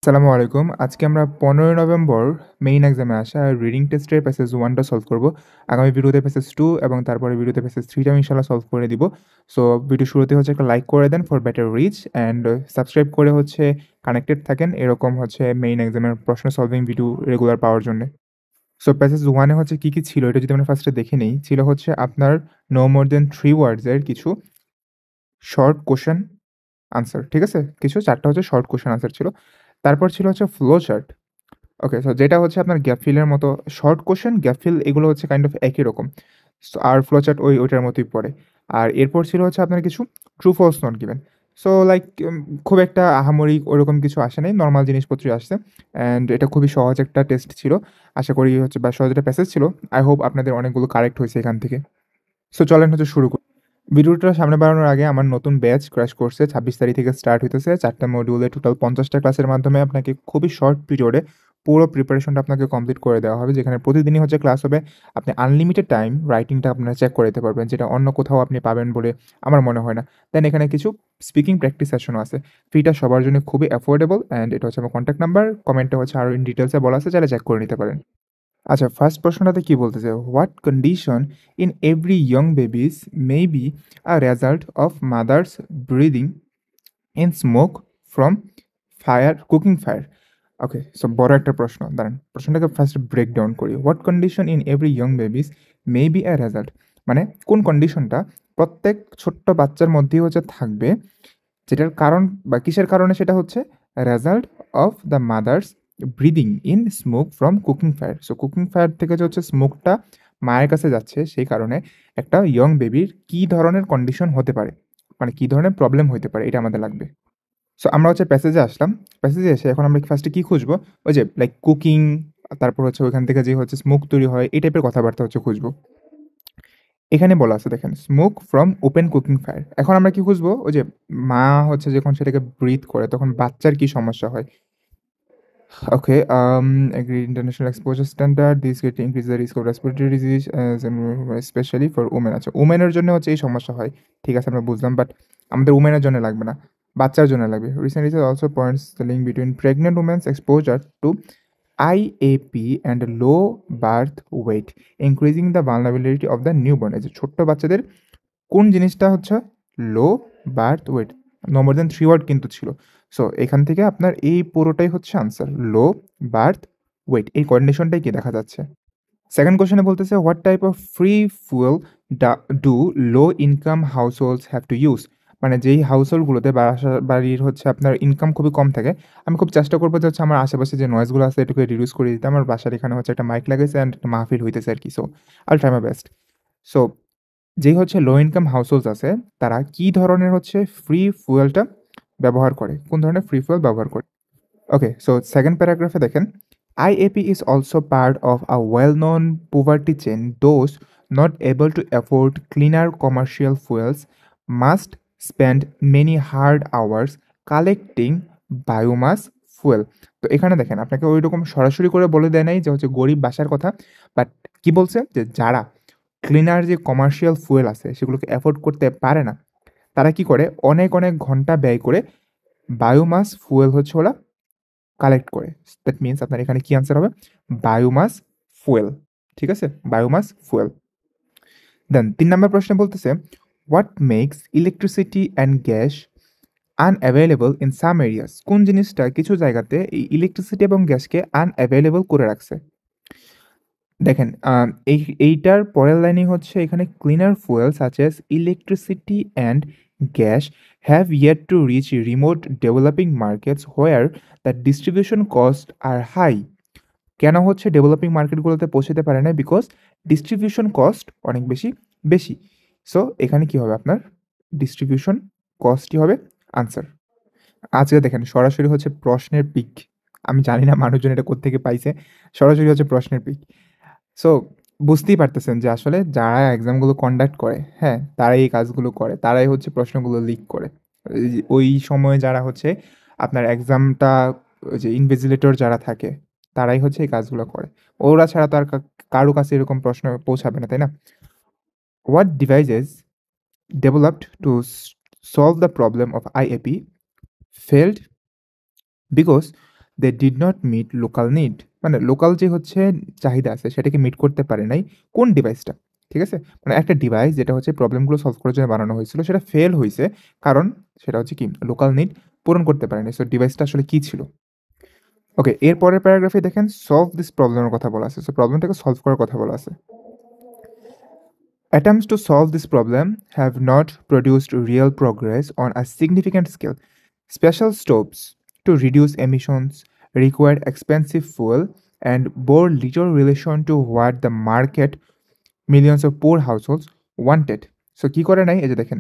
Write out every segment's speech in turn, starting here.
আসসালামু আলাইকুম। আজকে আমরা ১৫ নভেম্বর মেইন এক্সামে আসা রিডিং টেস্টের প্যাসেজ 1 টা সলভ করব। আগামী ভিডিওতে প্যাসেজ 2 এবং তারপরের ভিডিওতে প্যাসেজ 3 টাও ইনশাআল্লাহ সলভ করে দিব। সো ভিডিও শুরুতে হচ্ছে একটা লাইক করে দেন for better reach and subscribe করে হচ্ছে কানেক্টেড থাকেন এরকম হচ্ছে মেইন এক্সামের প্রশ্ন সলভিং ভিডিও রেগুলার পাওয়ার জন্যে। সো প্যাসেজ 1 এ হচ্ছে কি ছিল এটা যদি আমরা ফার্স্টে দেখে নেই, ছিল হচ্ছে আপনার নো মোর দ্যান 3 ওয়ার্ডস এর কিছু শর্ট কোয়েশ্চেন আনসার। ঠিক আছে? কিছু ৪ টা হচ্ছে শর্ট কোয়েশ্চেন আনসার ছিল। তারপর ছিল হচ্ছে ফ্লো চার্ট। ওকে, সো যেটা হচ্ছে আপনার গ্যাপ ফিলের মতো শর্ট কোয়েশ্চেন, গ্যাপ ফিল এগুলো হচ্ছে কাইন্ড অফ একই রকম। সো আর ফ্লো চার্ট ওইটার মতোই পড়ে। আর এরপর ছিল হচ্ছে আপনার কিছু true false not given. So like খুব একটা আহামরি ওরকম কিছু আসে নাই। নরমাল জিনিসপত্রই আসছে। অ্যান্ড এটা খুবই সহজ একটা টেস্ট ছিল। আশা করি হচ্ছে বা সহজ একটা প্যাসেজ ছিল। আই হোপ আপনাদের অনেকগুলো কারেক্ট হয়েছে এখান থেকে। সো চলেন হচ্ছে শুরু করি। ভিডিওটা সামনে বাড়ানোর আগে আমার নতুন ব্যাচ ক্র্যাশ কোর্সে ২৬ তারিখ থেকে স্টার্ট হইতেছে। ৪ টা মডিউলে টোটাল ৫০ টা ক্লাসের মাধ্যমে আপনাকে খুবই শর্ট পিরিয়ডে পুরো প্রিপারেশনটা আপনাকে কমপ্লিট করে দেওয়া হবে। যেখানে প্রতিদিনই হচ্ছে ক্লাস হবে। আপনি আনলিমিটেড টাইম রাইটিংটা আপনারা চেক করে নিতে পারবেন। যেটা অন্য কোথাও আপনি পাবেন বলে আমার মনে হয় না। দেন এখানে কিছু স্পিকিং প্র্যাকটিস সেশনও আছে। ফিটা সবার জন্য খুবই অ্যাফোর্ডেবল অ্যান্ড এটা হচ্ছে আমার কনট্যাক্ট নাম্বার। কমেন্টে হচ্ছে আরও ইন ডিটেইলসে বলা আছে, চাইলে চেক করে নিতে পারেন। আচ্ছা, ফার্স্ট প্রশ্নটাতে কি বলতেছে? What condition in every young babies may be a result of mother's breathing in smoke from fire cooking fire. Okay, so বড় একটা প্রশ্ন, দাঁড়ান প্রশ্নটাকে ফার্স্ট ব্রেক ডাউন করি। What condition in every young babies may be a result, মানে কোন কন্ডিশনটা প্রত্যেক ছোট্ট বাচ্চার মধ্যেই হচ্ছে থাকবে, যেটার কারণ বা কিসের কারণে সেটা হচ্ছে result of the mother's breathing in smoke from cooking fire. So cooking fire থেকে যে হচ্ছে স্মোকটা মায়ের কাছে যাচ্ছে, সেই কারণে একটা ইয়ং বেবির কী ধরনের কন্ডিশন হতে পারে, মানে কী ধরনের প্রবলেম হতে পারে, এটা আমাদের লাগবে। সো আমরা হচ্ছে প্যাসেজে আসলাম। প্যাসেজে এসে এখন আমরা ফার্স্টে কী খুঁজবো? ওই যে লাইক কুকিং, তারপর হচ্ছে ওইখান থেকে যে হচ্ছে স্মোক তৈরি হয় এই টাইপের কথাবার্তা হচ্ছে খুঁজবো। এখানে বলা আছে দেখেন, smoke from open cooking fire. এখন আমরা কি খুঁজবো? ওই যে মা হচ্ছে যখন সেটাকে ব্রিথ করে তখন বাচ্চার কি সমস্যা হয়। ওকে, agree international exposure standard this greatly increase the risk of respiratory disease especially for women। আচ্ছা, উমেনের জন্য হচ্ছে এই সমস্যা হয়, ঠিক আছে আমরা বুঝলাম, বাট আমাদের উমেনের জন্য লাগবে না, বাচ্চার জন্য লাগবে। Recent research also points the link between pregnant women's exposure to IAP and low birth weight increasing the vulnerability of the newborn. এই যে ছোট্ট বাচ্চাদের কোন জিনিসটা হচ্ছে low birth weight, no more than 3 word কিন্তু ছিল। সো এখান থেকে আপনার এই পুরোটাই হচ্ছে আনসার, লো বার্থ ওয়েট, এই কন্ডিশনটাই কি দেখা যাচ্ছে। সেকেন্ড কোশ্চেনে বলতেছে what type of free fuel do low income house holds have to use. মানে যেই হাউস হোল্ডগুলোতে বাসা বাড়ির হচ্ছে আপনার ইনকাম খুবই কম থাকে, আমি খুব চেষ্টা করবো যে হচ্ছে আমার আশেপাশে যে নয়েজগুলো আছে এটুকু রিডিউস করে দিতে। আমার বাসার এখানে হচ্ছে একটা মাইক লাগাইছে অ্যান্ড একটা মাহফিল হইতেছে আর কি। So I try my best. So যেই হচ্ছে লো ইনকাম হাউসহোল্ডস আছে, তারা কি ধরনের হচ্ছে ফ্রি ফুয়েলটা ব্যবহার করে, কোন ধরনের ফ্রি ফুয়েল ব্যবহার করে। ওকে, সো সেকেন্ড প্যারাগ্রাফে দেখেন, IAP is also part of a well known poverty chain. Those not able to afford cleaner commercial fuels must spend many hard hours collecting biomass fuel. তো এখানে দেখেন আপনাকে ওই রকম সরাসরি করে বলে দেয় নাই যে হচ্ছে গরিব বাসার কথা, বাট কি বলছে যে যারা ক্লিনার যে কমার্শিয়াল ফুয়েল আছে সেগুলোকে অ্যাফোর্ড করতে পারে না, তারা কি করে অনেক অনেক ঘন্টা ব্যয় করে বায়োমাস ফুয়েল হচ্ছে ওরা কালেক্ট করে। দ্যাট মিনস আপনার এখানে কি আনসার হবে? Biomass fuel. ঠিক আছে, বায়োমাস ফুয়েল। দেন ৩ নম্বর প্রশ্নে বলতেছে what makes electricity and gas unavailable in some areas. কোন জিনিসটা কিছু জায়গাতে এই ইলেকট্রিসিটি এবং গ্যাসকে আনঅ্যাভেলেবল করে রাখছে। দেখেন এইটার পরের লাইনেই হচ্ছে এখানে cleaner fuel such as electricity and gas have yet to reach remote developing markets where the distribution cost are high. কেন হচ্ছে ডেভেলপিং মার্কেটগুলোতে পৌঁছাতে পারে না? বিকজ ডিস্ট্রিবিউশন কস্ট অনেক বেশি বেশি। সো এখানে কি হবে আপনার ডিস্ট্রিবিউশন কস্টই হবে আনসার। আজকে দেখেন সরাসরি হচ্ছে প্রশ্নের পিক। আমি জানি না মানুষজন এটা কোত্থেকে পাইছে, সরাসরি হচ্ছে প্রশ্নের পিক। সো বুঝতেই পারতেছেন যে আসলে যারা এক্সামগুলো কন্ডাক্ট করে, হ্যাঁ, তারাই এই কাজগুলো করে, তারাই হচ্ছে প্রশ্নগুলো লিক করে। ওই সময়ে যারা হচ্ছে আপনার এক্সামটা, ওই যে ইনভিজিলেটর যারা থাকে, তারাই হচ্ছে এই কাজগুলো করে। ওরা ছাড়া তো আর কারো কাছে এরকম প্রশ্ন পৌঁছাবে না, তাই না? What devices developed to solve the problem of IAP failed because they did not meet local need, মানে লোকাল যে হচ্ছে চাহিদা আছে সেটাকে মিট করতে পারে নাই কোন ডিভাইসটা, ঠিক আছে? মানে একটা ডিভাইস যেটা হচ্ছে প্রবলেমগুলো সলভ করার জন্য বানানো হয়েছিল সেটা ফেল হয়েছে, কারণ সেটা হচ্ছে কি লোকাল নিড পূরণ করতে পারেনি। সো ডিভাইসটা আসলে কি ছিল? ওকে, এর পরের প্যারাগ্রাফে দেখেন সলভ দিস প্রবলেমের কথা বলা আছে। সো প্রবলেমটাকে সলভ করার কথা বলা আছে। Attempts to solve this problem have not produced real progress on a significant scale. Special stoves to reduce emissions require expensive fuel and bore little relation to what the market millions of poor households wanted. So কি করে নাই, এই যে দেখেন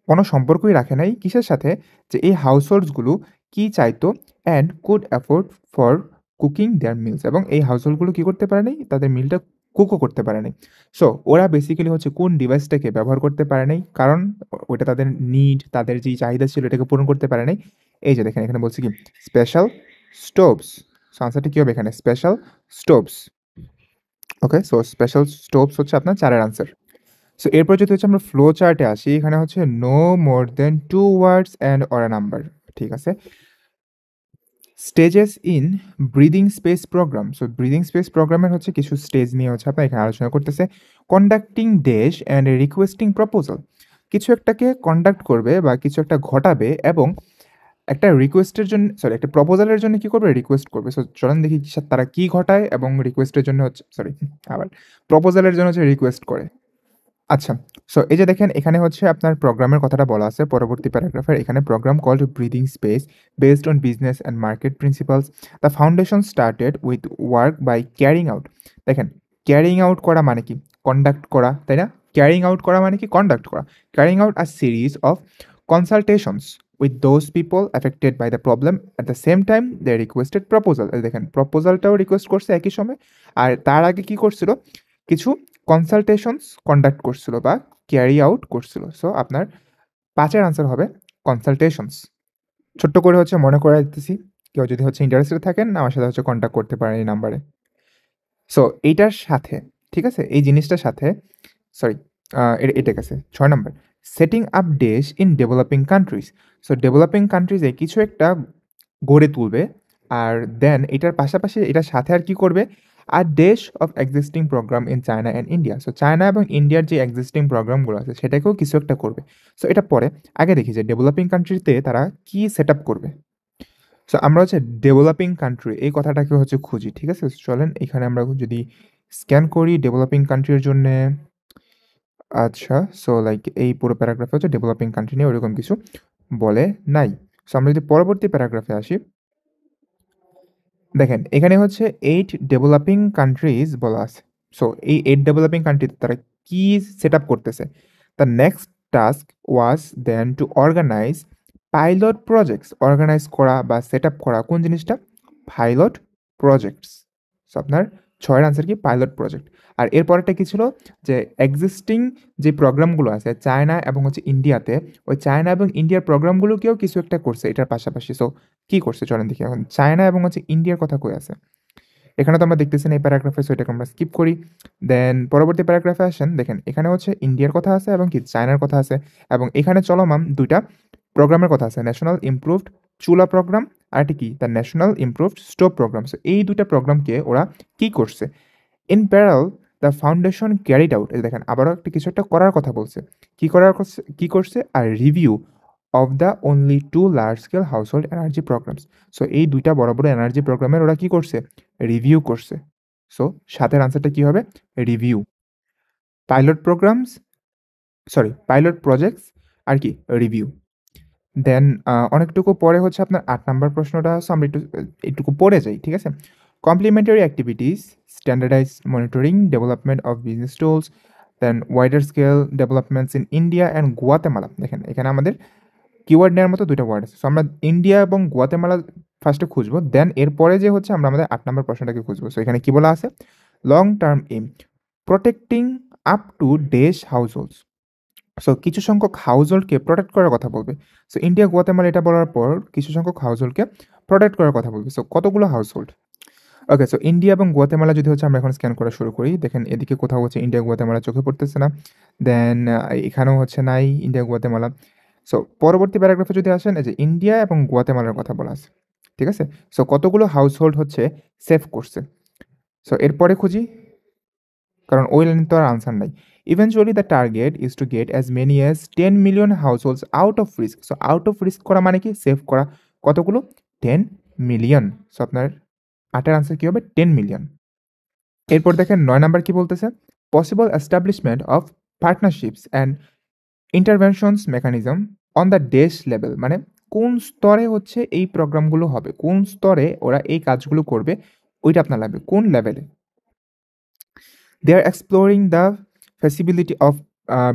কোনো সম্পর্কই রাখে নাই কিসের সাথে, যে এই হাউসহোল্ডসগুলো কি চাইতো and could afford for cooking their meals, এবং এই হাউসহোল্ডগুলো কি করতে পারে নাই, তাদের মিলটা কুকও করতে পারে নাই। সো ওরা বেসিক্যালি হচ্ছে কোন ডিভাইসটাকে ব্যবহার করতে পারে নাই, কারণ ওটা তাদের নিড, তাদের যেই চাহিদা ছিল এটাকে পূরণ করতে পারে নাই। এই যে দেখেন এখানে বলছে কি স্পেশাল স্টোভস। সো আনসারটা কী হবে এখানে, স্পেশাল স্টোভস। ওকে, সো স্পেশাল স্টোভস হচ্ছে আপনার 4-এর আনসার। সো এরপর যদি হচ্ছে আমরা ফ্লো চার্টে আসি, এখানে হচ্ছে no more than 2 words and or a number, ঠিক আছে? Stages in breathing space programme. So breathing space প্রোগ্রামের হচ্ছে কিছু স্টেজ নিয়ে হচ্ছে আপনার এখানে আলোচনা করতেছে। Conducting dash and requesting proposal, কিছু একটাকে কন্ডাক্ট করবে বা কিছু একটা ঘটাবে এবং একটা রিকোয়েস্টের জন্য, সরি একটা প্রপোজালের জন্য কি করবে, রিকোয়েস্ট করবে। সো চলেন দেখি তারা কি ঘটায় এবং রিকোয়েস্টের জন্য হচ্ছে, সরি আবার প্রপোজালের জন্য হচ্ছে রিকোয়েস্ট করে। আচ্ছা, সো এই যে দেখেন এখানে হচ্ছে আপনার প্রোগ্রামের কথাটা বলা আছে পরবর্তী প্যারাগ্রাফের। এখানে programme called breathing space based on business and market principles. The foundation started with work by carrying out. দেখেন ক্যারিং আউট করা মানে কি, কন্ডাক্ট করা, তাই না? ক্যারিং আউট করা মানে কি, কন্ডাক্ট করা। Carrying out a series of consultations with those people affected by the problem at the same time they requested proposal. দেখেন প্রপোজালটাও রিকোয়েস্ট করছে একই সময়, আর তার আগে কি করছিল, কিছু কনসালটেশনস কন্ডাক্ট করছিল বা ক্যারি আউট করছিল। সো আপনার 5-এর আনসার হবে কনসালটেশনস। ছোট্ট করে হচ্ছে মনে করে দিতেছি, কেউ যদি হচ্ছে ইন্টারেস্টেড থাকেন আমার সাথে হচ্ছে কন্ট্যাক্ট করতে পারেন এই নাম্বারে। সো এইটার সাথে, ঠিক আছে, এই জিনিসটার সাথে, সরি এটা গেছে 6 number. Setting up dash in developing countries. So developing কান্ট্রিজে কিছু একটা গড়ে তুলবে, আর দেন এটার পাশাপাশি এটার সাথে আর কি করবে, আর dash of existing programme in China and India. So China এবং ইন্ডিয়ার যে এক্সিস্টিং প্রোগ্রামগুলো আছে সেটাকেও কিছু একটা করবে। সো এটা পরে, আগে দেখি যে ডেভেলপিং কান্ট্রিতে তারা কি সেট আপ করবে। সো আমরা হচ্ছে ডেভেলপিং কান্ট্রি এই কথাটাকে হচ্ছে খুঁজি, ঠিক আছে? চলেন এখানে আমরা যদি স্ক্যান করি ডেভেলপিং কান্ট্রির জন্যে। আচ্ছা, সো লাইক এই পুরো প্যারাগ্রাফে হচ্ছে ডেভেলপিং কান্ট্রি নিয়ে ওরকম কিছু বলে নাই। সো আমরা যদি পরবর্তী প্যারাগ্রাফে আসি, দেখেন এখানে হচ্ছে 8 ডেভেলপিং কান্ট্রিজ বলা আছে। সো এই 8 ডেভেলপিং কান্ট্রিতে তারা কি সেট আপ করতেছে। The next task was then to organise pilot projects. Organise করা বা সেট আপ করা কোন জিনিসটা, পাইলট প্রজেক্টস। সো আপনার 6-এর আনসার কি, পাইলট প্রজেক্ট। আর এরপরেরটা কি ছিল, যে এক্সিস্টিং যে প্রোগ্রামগুলো আছে চায়না এবং হচ্ছে ইন্ডিয়াতে, ওই চায়না এবং ইন্ডিয়ার প্রোগ্রামগুলোকেও কিছু একটা করছে এটার পাশাপাশি। সো কি করছে চলেন দেখি। এখন চায়না এবং হচ্ছে ইন্ডিয়ার কথা কই আছে, এখানে তো আমরা দেখতেছি না এই প্যারাগ্রাফে, সো এটাকে আমরা স্কিপ করি। দেন পরবর্তী প্যারাগ্রাফে আসেন, দেখেন এখানে হচ্ছে ইন্ডিয়ার কথা আছে এবং কি চায়নার কথা আছে, এবং এখানে চলমান দুইটা প্রোগ্রামের কথা আছে, ন্যাশনাল ইমপ্রুভড চুলা প্রোগ্রাম আর এটি কি, the national improved stove programme. So এই দুইটা প্রোগ্রামকে ওরা কি করছে, in parallel the foundation carried out. এই দেখেন আবারও একটা কিছু একটা করার কথা বলছে, কি করছে, আর review of the only 2 large scale household energy programmes. So এই দুইটা বড় বড় এনার্জি প্রোগ্রামের ওরা কি করছে, রিভিউ করছে। সো 7-এর আনসারটা কি হবে, review. Pilot programmes, sorry pilot projects আর কি রিভিউ। দেন অনেকটুকু পরে হচ্ছে আপনার 8 নাম্বার প্রশ্নটা আছে, আমরা একটুকু পড়ে যাই, ঠিক আছে? Complementary activities, standardise monitoring, development of business tools, then wider scale developments in India and Guatemala. দেখেন এখানে আমাদের কিওয়ার্ড নেওয়ার মতো দুইটা ওয়ার্ড আছে। সো আমরা ইন্ডিয়া এবং গুয়াতেমালা ফার্স্টে খুঁজবো, দেন এরপরে যে হচ্ছে আমরা আমাদের 8 নাম্বার প্রশ্নটাকে খুঁজবো। সো এখানে কি বলা আছে, long term aim protecting up to dash households. So কিছু সংখ্যক হাউস হোল্ডকে প্রোটেক্ট করার কথা বলবে। সো ইন্ডিয়া গুয়াতেমালা এটা বলার পর কিছু সংখ্যক হাউস হোল্ডকে প্রোটেক্ট করার কথা বলবে। সো কতগুলো হাউস হোল্ড। ওকে, সো ইন্ডিয়া এবং গুয়াতেমালা যদি হচ্ছে আমরা এখন স্ক্যান করা শুরু করি, দেখেন এদিকে কোথাও হচ্ছে ইন্ডিয়া গুয়াতেমালা চোখে পড়তেছে না, দেন এখানেও হচ্ছে নাই ইন্ডিয়া গুয়াতেমালা। সো পরবর্তী প্যারাগ্রাফে যদি আসেন, এই যে ইন্ডিয়া এবং গুয়াতেমালার কথা বলা আছে। ঠিক আছে? সো কতগুলো হাউসহোল্ড হচ্ছে সেভ করছে। সো এরপরে খুঁজি, কারণ ওই লাইনে তো আর আনসার নাই। Eventually the target is to get as many as 10 million হাউসহোল্ডস out of risk. So out of risk করা মানে কি? সেভ করা। কতগুলো? 10 মিলিয়ন। সো আপনার 8 এর আনসার কি হবে? 10 মিলিয়ন। এরপর দেখেন 9 নাম্বার কি বলতেছে? Possible establishment of partnerships and interventions mechanism on the দেশ লেভেল, মানে কোন স্তরে হচ্ছে এই প্রোগ্রামগুলো হবে, কোন স্তরে ওরা এই কাজগুলো করবে, ওইটা আপনার লাগবে কোন লেভেলে। They are exploring the feasibility of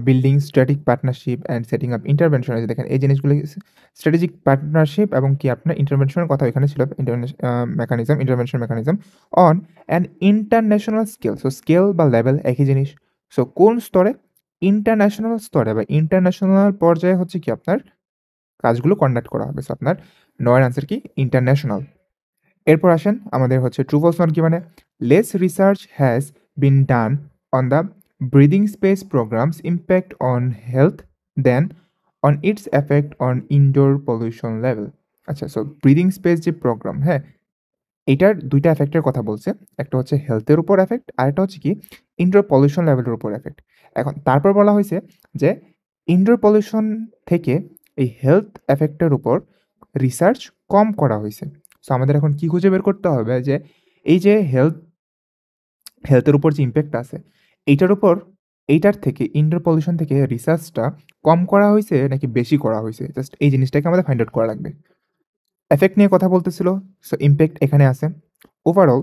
building strategic partnership and setting up intervention। এই যে দেখেন এই জিনিসগুলো স্ট্র্যাটেজিক পার্টনারশিপ এবং কি আপনার ইন্টারভেনশনের কথা এখানে ছিল, intervention mechanism on an international scale. So scale বা লেভেল একই জিনিস। সো কোন স্তরে? ইন্টারন্যাশনাল স্তরে বা ইন্টারন্যাশনাল পর্যায়ে হচ্ছে কি আপনার কাজগুলো কন্ডাক্ট করা হবে। সো আপনার ৯ এর আনসার কি? ইন্টারন্যাশনাল। এরপর আসেন আমাদের হচ্ছে ট্রু ফলস নট কি মানে? Less research has been done on the breathing space programmes impact on health then on its effect on indoor pollution level. আচ্ছা, সো ব্রিদিং স্পেস যে প্রোগ্রাম, হ্যাঁ, এটার দুইটা এফেক্টের কথা বলছে। একটা হচ্ছে হেলথের উপর এফেক্ট, আর একটা হচ্ছে কি ইনডোর পলিউশন লেভেলের উপর এফেক্ট। এখন তারপর বলা হয়েছে যে ইনডোর পলিউশন থেকে এই হেলথ এফেক্টের উপর রিসার্চ কম করা হয়েছে। সো আমাদের এখন কি খুঁজে বের করতে হবে যে এই যে হেলথের উপর যে ইম্প্যাক্ট আছে এইটার উপর, এইটার থেকে ইনডোর পলিউশন থেকে রিসার্চটা কম করা হয়েছে নাকি বেশি করা হয়েছে, জাস্ট এই জিনিসটাকে আমাদের ফাইন্ড আউট করা লাগবে। এফেক্ট নিয়ে কথা বলতেছিল, সো ইম্প্যাক্ট এখানে আছে। Overall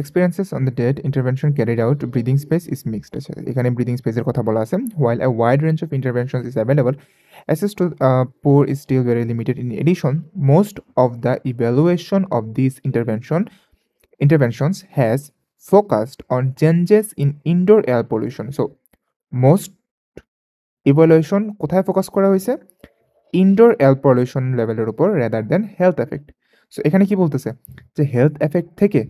experiences on the date intervention carried out breathing space is mixed. আছে এখানে ব্রিদিং স্পেসের কথা বলা আছে। While a wide range of intervention is available, access to poor is still very limited. In addition, most of the evaluation of these interventions has focused on changes in indoor air pollution. So most evaluation কোথায় focus করা হয়েছে? Indoor air pollution লেভেলের উপর rather than health effect. So এখানে কি বলতেছে যে health effect থেকে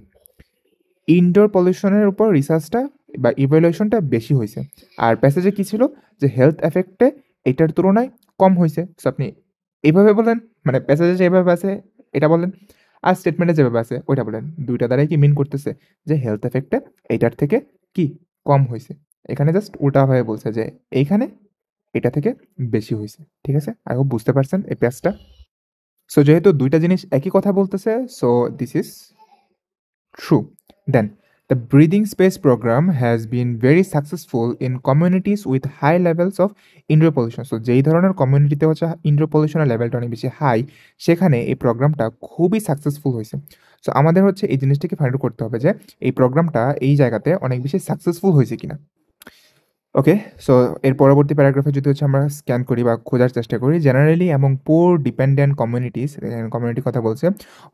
ইনডোর পলিউশনের উপর রিসার্চটা বা ইভ্যালুয়েশনটা বেশি হয়েছে। আর প্যাসেজে কি ছিল? যে হেলথ এফেক্টে এটার তুলনায় কম হয়েছে। সো আপনি এইভাবে বলেন, মানে প্যাসেজে যেভাবে আছে এটা বলেন, আর স্টেটমেন্টে যেভাবে আছে ওইটা বলেন, দুইটা দ্বারাই কি মিন করতেছে যে হেলথ এফেক্টে এইটার থেকে কি কম হয়েছে। এখানে জাস্ট উল্টাভাবে বলছে যে এইখানে এটা থেকে বেশি হয়েছে। ঠিক আছে, আই হোপ বুঝতে পারছেন এই প্যাসটা। সো যেহেতু দুইটা জিনিস একই কথা বলতেছে, so this is true. Then, the breathing space program has been very successful in communities with high levels of indoor pollution. So, যেই ধরনের কমিউনিটিতে হচ্ছে ইনডোর পলিউশনের লেভেলটা অনেক বেশি হাই, সেখানে এই প্রোগ্রামটা খুবই সাকসেসফুল হয়েছে। সো আমাদের হচ্ছে এই জিনিসটাকে ফাইন্ড আউট করতে হবে যে এই প্রোগ্রামটা এই জায়গাতে অনেক বেশি সাকসেসফুল হয়েছে কিনা। ওকে, সো এর পরবর্তী প্যারাগ্রাফে যদি হচ্ছে আমরা স্ক্যান করি বা খোঁজার চেষ্টা করি, জেনারেলি এবং পোর ডিপেন্ডেন্ট কমিউনিটিস, কমিউনিটির কথা বলছে,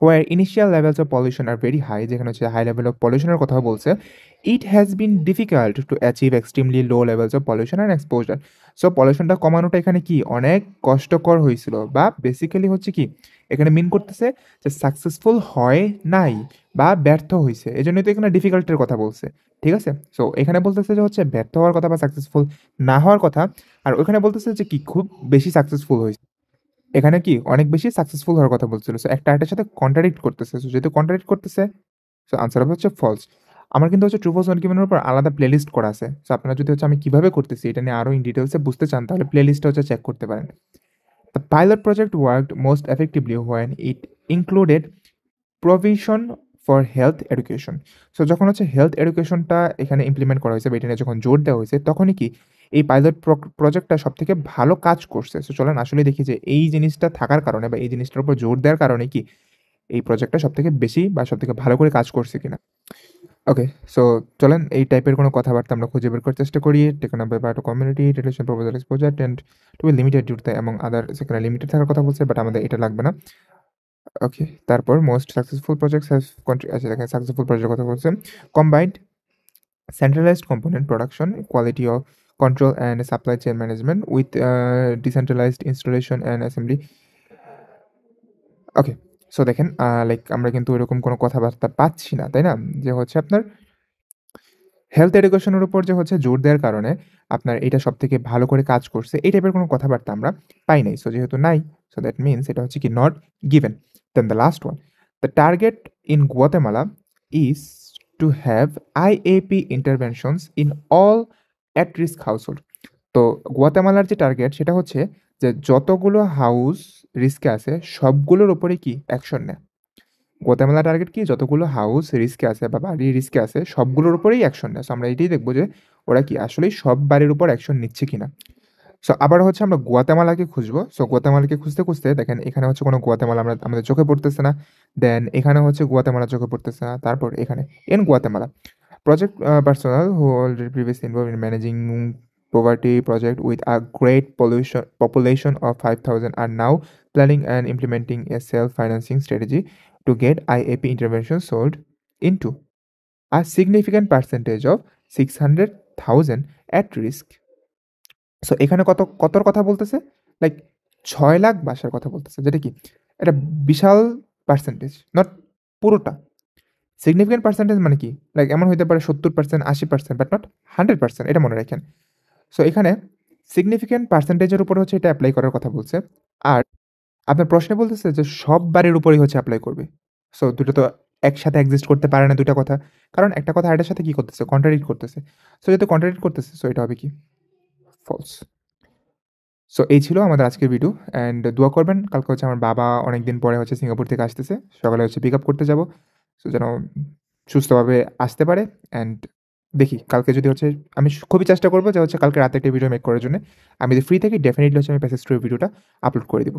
where initial levels of pollution are very high, যেখানে হচ্ছে হাই লেভেল অফ পলিউশনের কথা বলছে, it has been difficult to achieve extremely low levels of pollution and exposure. So পলিউশনটা কমানোটা এখানে কি অনেক কষ্টকর হয়েছিল, বা বেসিক্যালি হচ্ছে কি এখানে মিন করতেছে যে সাকসেসফুল হয় নাই বা ব্যর্থ হয়েছে, এই জন্যই তো এখানে ডিফিকাল্টের কথা বলছে। ঠিক আছে, সো এখানে বলতেছে যে হচ্ছে ব্যর্থ হওয়ার কথা বা সাকসেসফুল না হওয়ার কথা, আর ওইখানে বলতেছে যে কি খুব বেশি সাকসেসফুল হয়েছে। এখানে কি অনেক বেশি সাকসেসফুল হওয়ার কথা বলছিল। সো একটা আরেকটার সাথে কন্ট্রাডিক্ট করতেছে। সো যেহেতু কন্ট্রাডিক্ট করতেছে, সো আনসার হবে হচ্ছে ফলস। আমার কিন্তু হচ্ছে ট্রু ফলস আর্গুমেন্টের উপর আলাদা প্লেলিস্ট করা আছে। সো আপনারা যদি হচ্ছে আমি কিভাবে করতেছি এটা নিয়ে আরও ইন ডিটেলসে বুঝতে চান, তাহলে প্লেলিস্টটা হচ্ছে চেক করতে পারেন। The pilot project worked most effectively when it included provision for health education. So যখন হচ্ছে হেলথ এডুকেশনটা এখানে ইমপ্লিমেন্ট করা হয়েছে বা এটা নিয়ে যখন জোর দেওয়া হয়েছে, তখনই কি এই পাইলট প্রজেক্টটা সব থেকে ভালো কাজ করছে। সো চলেন আসলে দেখি যে এই জিনিসটা থাকার কারণে বা এই জিনিসটার উপর জোর দেওয়ার কারণে কি এই প্রজেক্টটা সব থেকে বেশি বা সব থেকে ভালো করে কাজ করছে কিনা। ওকে, সো চলেন এই টাইপের কোনো কথাবার্তা আমরা খুঁজে বের করার চেষ্টা করি। Taken up by part community relation proposal exposure tend to be limited due to এবং আদার, সেখানে লিমিটেড থাকার কথা বলছে, বাট আমাদের এটা লাগবে না। ওকে, তারপর মোস্ট সাকসেসফুল প্রজেক্টস হ্যাভ আচ্ছা দেখেন সাকসেসফুল প্রজেক্টের কথা বলছে। Combined centralized component production, quality of control and supply chain management with decentralized installation and assembly. Okay, so দেখেন লাইক আমরা কিন্তু এরকম কোনো কথাবার্তা পাচ্ছি না, তাই না? যে হচ্ছে আপনার হেলথ এডুকেশনের উপর যে হচ্ছে জোর দেওয়ার কারণে আপনার এটা সবথেকে ভালো করে কাজ করছে, এই টাইপের কোনো কথাবার্তা আমরা পাই নাই। সো যেহেতু নাই, সো দ্যাট মিনস এটা হচ্ছে কি not given. Then the last one, the target in Guatemala is to have IAP interventions in all at risk household. তো গুয়াতেমালার যে টার্গেট সেটা হচ্ছে যে যতগুলো হাউস রিস্কে আছে সবগুলোর উপরে কি অ্যাকশন নেয়। গুয়াতেমালা টার্গেট কি যতগুলো হাউস রিস্কে আছে বা বাড়ি রিস্কে আছে সবগুলোর উপরেই অ্যাকশন নেয়। সো আমরা এটাই দেখবো যে ওরা কি আসলেই সব বাড়ির উপর অ্যাকশন নিচ্ছে কিনা। সো আবার হচ্ছে আমরা গুয়াতেমালাকে খুঁজবো। সো গুয়াতেমালাকে খুঁজতে খুঁজতে দেখেন এখানে হচ্ছে কোনো গুয়াতেমালা আমাদের চোখে পড়তেছে না। দেন এখানে হচ্ছে গুয়াতেমালা চোখে পড়তেছে না। তারপর এখানে in Guatemala project personnel who already previously involved in managing poverty project with a great population of 5,000 are now planning and implementing a self-financing strategy to get IAP intervention sold into a significant percentage of 600,000 at risk. So এখানে কতর কথা বলতেছে? Like ৬ lakh বাসার কথা বলতেছে। যেটা কি? এটা বিশাল percentage, not পুরোটা। সিগনিফিক্যান্ট পার্সেন্টেজ মানে কি? লাইক এমন হইতে পারে 70%, 80% বাট নট 100%, এটা মনে রাখেন। সো এখানে সিগনিফিক্যান্ট পার্সেন্টেজের উপরে হচ্ছে এটা এপ্লাই করার কথা বলছে। আর আপনার প্রশ্নে বলতেছে যে সব বাড়ির উপরেই হচ্ছে এপ্লাই করবে। সো দুটো তো একসাথে এক্সিস্ট করতে পারে না ২ টা কথা। কারণ একটা কথা আরেকটার সাথে কি করতেছে? কন্ট্রাডিক্ট করতেছে। সো যেহেতু কন্ট্রাডিক্ট করতেছে সো এটা হবে কি? ফলস। সো এই ছিল আমাদের আজকের ভিডিও অ্যান্ড দোয়া করবেন। কালকে হচ্ছে আমার বাবা অনেকদিন পরে হচ্ছে সিঙ্গাপুর থেকে আসতেছে। সকালে হচ্ছে পিক আপ করতে যাবো। সো যেন সুস্থভাবে আসতে পারে অ্যান্ড দেখি কালকে যদি হচ্ছে আমি খুবই চেষ্টা করব যে হচ্ছে কালকে রাতে একটা ভিডিও মেক করার জন্যে। আমি যদি ফ্রি থাকি ডেফিনিটলি হচ্ছে আমি প্যাসেজ 2 এর ভিডিওটা আপলোড করে দিব।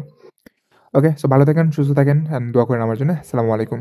ওকে? সো ভালো থাকেন, সুস্থ থাকেন অ্যান্ড দোয়া করেন আমার জন্য। আসসালামু আলাইকুম।